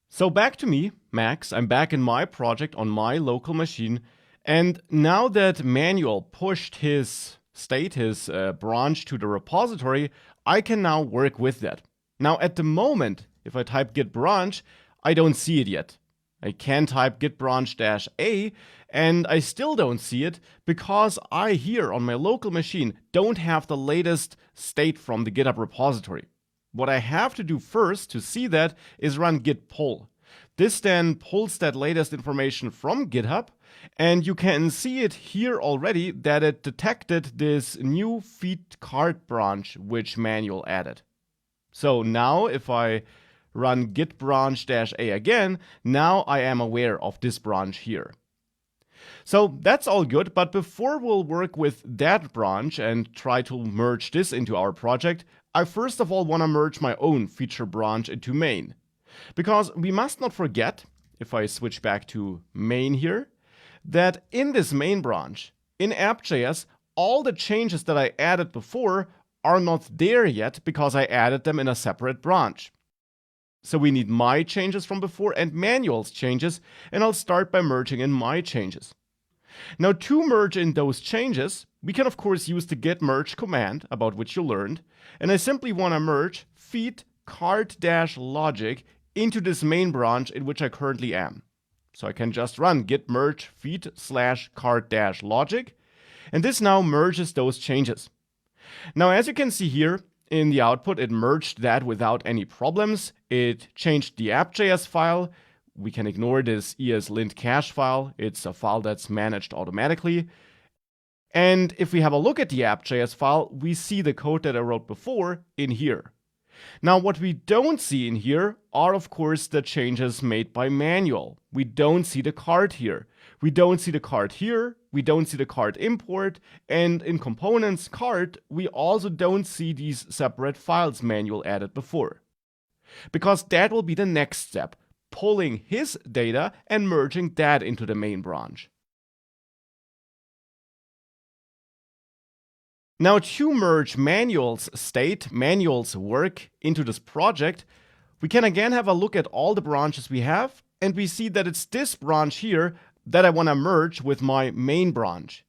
So back to me, Max. I'm back in my project on my local machine. And now that Manuel pushed his state, his branch to the repository, I can now work with that. Now at the moment, if I type git branch, I don't see it yet. I can type git branch -a and I still don't see it because I here on my local machine don't have the latest state from the GitHub repository. What I have to do first to see that is run git pull. This then pulls that latest information from GitHub, and you can see it here already that it detected this new feed card branch which Manuel added. So now if I run git branch -a again, now I am aware of this branch here. So that's all good, but before we'll work with that branch and try to merge this into our project, I first of all want to merge my own feature branch into main. Because we must not forget, if I switch back to main here, that in this main branch, in app.js, all the changes that I added before are not there yet because I added them in a separate branch. So we need my changes from before and Manuel's changes, and I'll start by merging in my changes. Now to merge in those changes, we can of course use the git merge command, about which you learned, and I simply want to merge feed cart-logic into this main branch in which I currently am. So I can just run git merge feed/cart-logic, and this now merges those changes. Now as you can see here, in the output, it merged that without any problems. It changed the app.js file. We can ignore this ESLint cache file. It's a file that's managed automatically. And if we have a look at the app.js file, we see the code that I wrote before in here. Now, what we don't see in here are, of course, the changes made by Manuel. We don't see the cart here. We don't see the cart here. We don't see the cart import. And in components cart, we also don't see these separate files Manuel added before. Because that will be the next step, pulling his data and merging that into the main branch. Now to merge Manuel's state, Manuel's work into this project, we can again have a look at all the branches we have, and we see that it's this branch here that I want to merge with my main branch.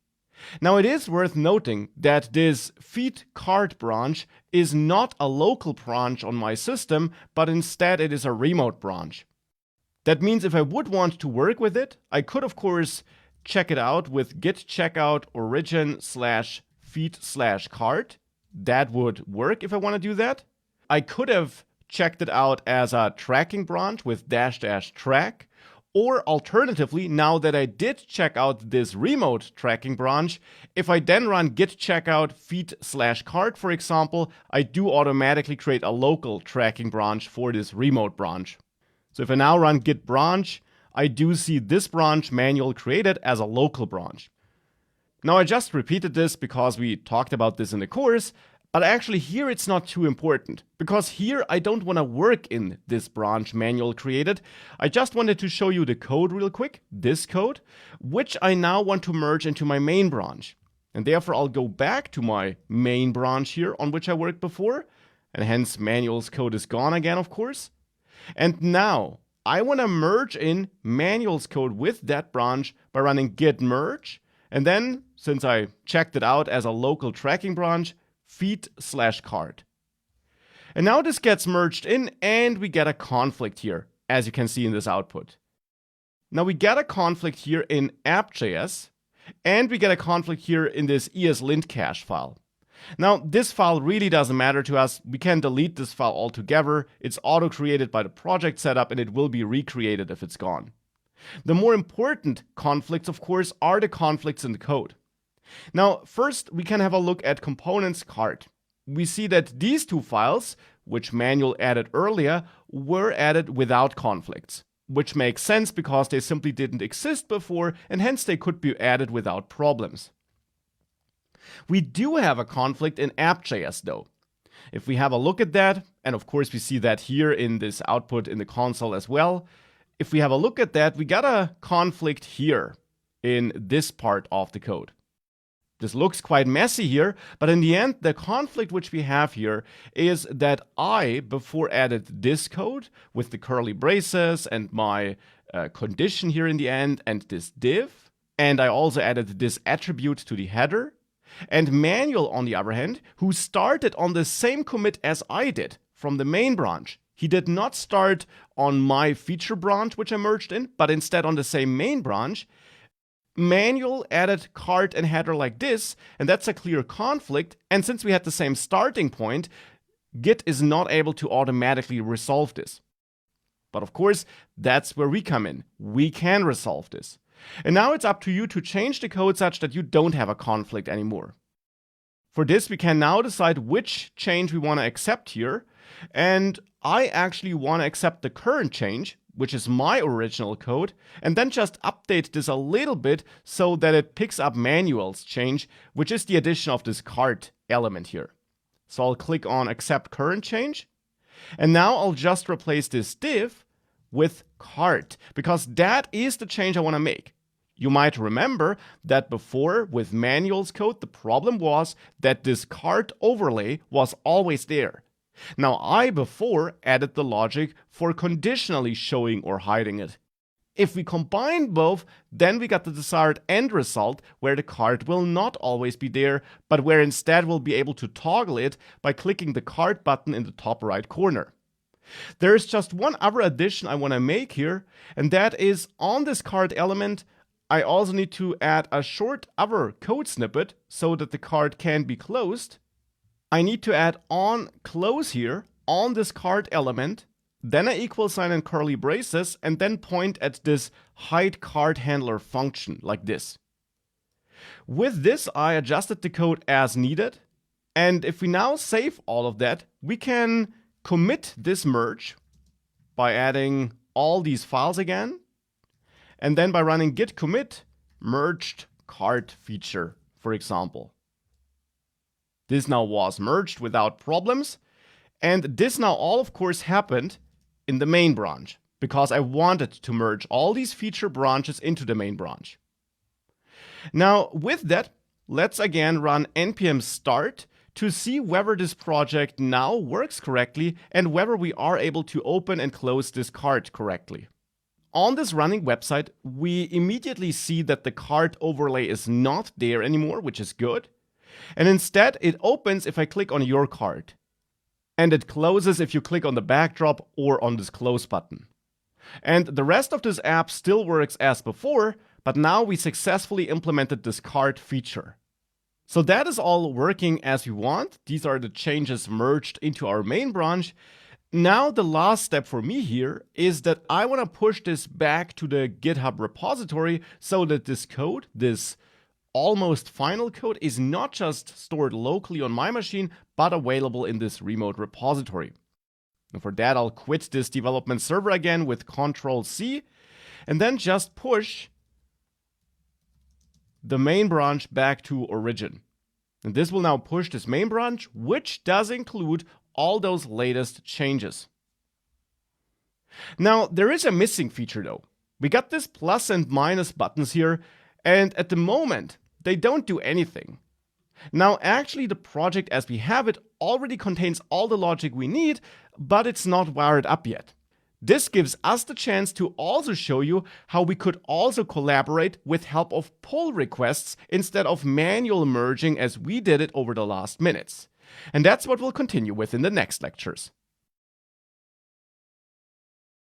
Now it is worth noting that this feed cart branch is not a local branch on my system, but instead it is a remote branch. That means if I would want to work with it, I could of course check it out with git checkout origin/feed/cart. That would work if I want to do that. I could have checked it out as a tracking branch with --track. Or alternatively, now that I did check out this remote tracking branch, if I then run git checkout feed/cart, for example, I do automatically create a local tracking branch for this remote branch. So if I now run git branch, I do see this branch Manuel created as a local branch. Now I just repeated this because we talked about this in the course, but actually here it's not too important, because here I don't want to work in this branch Manuel created. I just wanted to show you the code real quick, this code, which I now want to merge into my main branch. And therefore I'll go back to my main branch here on which I worked before, and hence Manuel's code is gone again, of course. And now I want to merge in Manuel's code with that branch by running git merge, and then, since I checked it out as a local tracking branch, feed/cart. And now this gets merged in and we get a conflict here, as you can see in this output. Now we get a conflict here in app.js, and we get a conflict here in this ESLint cache file. Now this file really doesn't matter to us. We can delete this file altogether. It's auto-created by the project setup and it will be recreated if it's gone. The more important conflicts, of course, are the conflicts in the code. Now, first, we can have a look at components cart. We see that these two files, which Manuel added earlier, were added without conflicts, which makes sense because they simply didn't exist before and hence they could be added without problems. We do have a conflict in app.js though. If we have a look at that, and of course we see that here in this output in the console as well, if we have a look at that, we got a conflict here in this part of the code. This looks quite messy here, but in the end, the conflict which we have here is that I, before added this code with the curly braces and my condition here in the end and this div, and I also added this attribute to the header, and Manuel, on the other hand, who started on the same commit as I did from the main branch. He did not start on my feature branch, which I merged in, but instead on the same main branch. Manuel added cart and header like this, and that's a clear conflict. And since we had the same starting point, Git is not able to automatically resolve this. But of course, that's where we come in. We can resolve this. And now it's up to you to change the code such that you don't have a conflict anymore. For this, we can now decide which change we want to accept here. And I actually want to accept the current change, which is my original code, and then just update this a little bit so that it picks up Manuel's change, which is the addition of this cart element here. So I'll click on accept current change. And now I'll just replace this div with cart, because that is the change I want to make. You might remember that before with Manuel's code, the problem was that this cart overlay was always there. Now I before added the logic for conditionally showing or hiding it. If we combine both, then we got the desired end result where the cart will not always be there, but where instead we'll be able to toggle it by clicking the cart button in the top right corner. There is just one other addition I want to make here, and that is on this cart element, I also need to add a short other code snippet so that the cart can be closed. I need to add on close here on this cart element, then an equal sign and curly braces, and then point at this hide cart handler function like this. With this, I adjusted the code as needed. And if we now save all of that, we can commit this merge by adding all these files again. And then by running git commit merged cart feature, for example. This now was merged without problems. And this now all, of course, happened in the main branch because I wanted to merge all these feature branches into the main branch. Now, with that, let's again run npm start to see whether this project now works correctly and whether we are able to open and close this cart correctly. On this running website, we immediately see that the cart overlay is not there anymore, which is good. And instead, it opens if I click on your cart. And it closes if you click on the backdrop or on this close button. And the rest of this app still works as before, but now we successfully implemented this cart feature. So that is all working as we want. These are the changes merged into our main branch. Now the last step for me here is that I want to push this back to the GitHub repository so that this code, this almost final code, is not just stored locally on my machine, but available in this remote repository. And for that, I'll quit this development server again with Ctrl-C and then just push the main branch back to origin. And this will now push this main branch, which does include all those latest changes. Now, there is a missing feature though. We got this plus and minus buttons here, and at the moment, they don't do anything. Now, actually, the project as we have it already contains all the logic we need, but it's not wired up yet. This gives us the chance to also show you how we could also collaborate with help of pull requests instead of manual merging as we did it over the last minutes. And that's what we'll continue with in the next lectures.